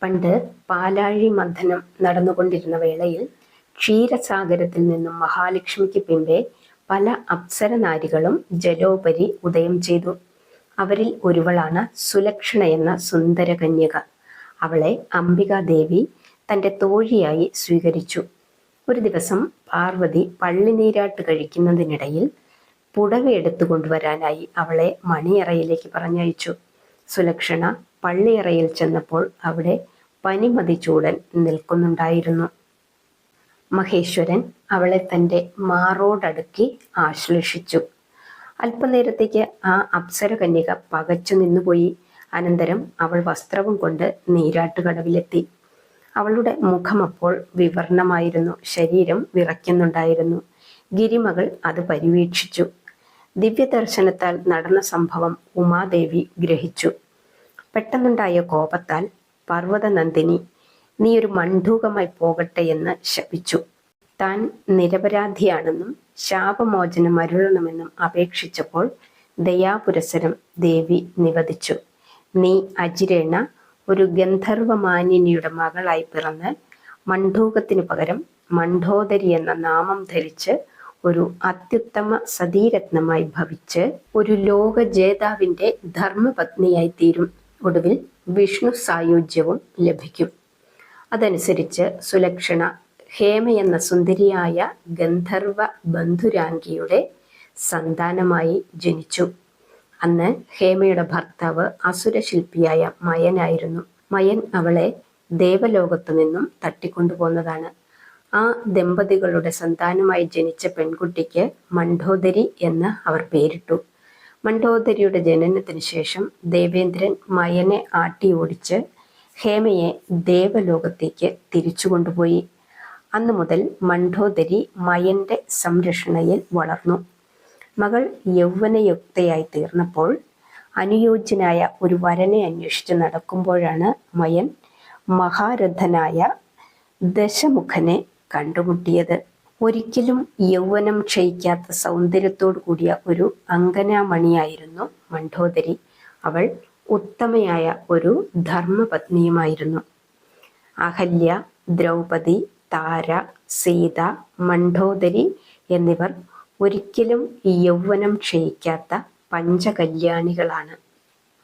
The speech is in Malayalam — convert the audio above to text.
പണ്ട് പാലാഴി മഥനം നടന്നുകൊണ്ടിരുന്ന വേളയിൽ ക്ഷീരസാഗരത്തിൽ നിന്നും മഹാലക്ഷ്മിക്ക് പിമ്പെ പല അപ്സരനാരികളും ജലോപരി ഉദയം ചെയ്തു. അവരിൽ ഒരുവളാണ് സുലക്ഷണ എന്ന സുന്ദര കന്യക. അവളെ അംബികാദേവി തൻ്റെ തോഴിയായി സ്വീകരിച്ചു. ഒരു ദിവസം പാർവതി പള്ളിനീരാട്ട് കഴിക്കുന്നതിനിടയിൽ പുടവയെടുത്തു കൊണ്ടുവരാനായി അവളെ മണിയറയിലേക്ക് പറഞ്ഞയച്ചു. സുലക്ഷണ പള്ളിയറയിൽ ചെന്നപ്പോൾ അവിടെ പനിമതി ചൂടൻ നിൽക്കുന്നുണ്ടായിരുന്നു. മഹേശ്വരൻ അവളെ തൻ്റെ മാറോടടുക്കി ആശ്ലേഷിച്ചു. അല്പനേരത്തേക്ക് ആ അപ്സരകന്യക പകച്ചു നിന്നുപോയി. അനന്തരം അവൾ വസ്ത്രവും കൊണ്ട് നീരാട്ടുകടവിലെത്തി. അവളുടെ മുഖം അപ്പോൾ വിവർണമായിരുന്നു, ശരീരം വിറയ്ക്കുന്നുണ്ടായിരുന്നു. ഗിരിമകൾ അത് പരിവീക്ഷിച്ചു. ദിവ്യദർശനത്താൽ നടന്ന സംഭവം ഉമാദേവി ഗ്രഹിച്ചു. പെട്ടെന്നുണ്ടായ കോപത്താൽ പർവ്വതനന്ദിനി നീ ഒരു മണ്ഡൂകമായി പോകട്ടെ എന്ന് ശപിച്ചു. താൻ നിരപരാധിയാണെന്നും ശാപമോചനം അരുളണമെന്നും അപേക്ഷിച്ചപ്പോൾ ദയാപുരസരം ദേവി നിവദിച്ചു. നീ അജിരേണ ഒരു ഗന്ധർവമാനിനിയുടെ മകളായി പിറന്ന് മണ്ഡൂകത്തിനു പകരം മണ്ഡോദരി എന്ന നാമം ധരിച്ച് ഒരു അത്യുത്തമ സതീരത്നമായി ഭവിച്ച് ഒരു ലോക ജേതാവിൻ്റെ ധർമ്മപത്നിയായി തീരും. ഒടുവിൽ വിഷ്ണു സായുജ്യവും ലഭിക്കും. അതനുസരിച്ച് സുലക്ഷണ ഹേമ എന്ന സുന്ദരിയായ ഗന്ധർവ ബന്ധുരാംഗിയുടെ സന്താനമായി ജനിച്ചു. അന്ന് ഹേമയുടെ ഭർത്താവ് അസുരശില്പിയായ മയനായിരുന്നു. മയൻ അവളെ ദേവലോകത്തു നിന്നും തട്ടിക്കൊണ്ടുപോന്നതാണ്. ആ ദമ്പതികളുടെ സന്താനമായി ജനിച്ച പെൺകുട്ടിക്ക് മണ്ഡോദരി എന്ന് അവർ പേരിട്ടു. മണ്ഡോദരിയുടെ ജനനത്തിന് ശേഷം ദേവേന്ദ്രൻ മയനെ ആട്ടി ഓടിച്ച് ഹേമയെ ദേവലോകത്തേക്ക് തിരിച്ചു കൊണ്ടുപോയി. അന്നു മുതൽ മണ്ഡോദരി മയന്റെ സംരക്ഷണയിൽ വളർന്നു. മകൾ യൗവനയുക്തയായി തീർന്നപ്പോൾ അനുയോജ്യനായ ഒരു വരനെ അന്വേഷിച്ച് നടക്കുമ്പോഴാണ് മയൻ മഹാരഥനായ ദശമുഖനെ കണ്ടുമുട്ടിയത്. ഒരിക്കലും യൗവനം ക്ഷയിക്കാത്ത സൗന്ദര്യത്തോടു കൂടിയ ഒരു അങ്കനാമണിയായിരുന്നു മണ്ഡോദരി. അവൾ ഉത്തമയായ ഒരു ധർമ്മപത്നിയുമായിരുന്നു. അഹല്യ, ദ്രൗപദി, താര, സീത, മണ്ഡോദരി എന്നിവർ ഒരിക്കലും യൗവനം ക്ഷയിക്കാത്ത പഞ്ചകല്യാണികളാണ്.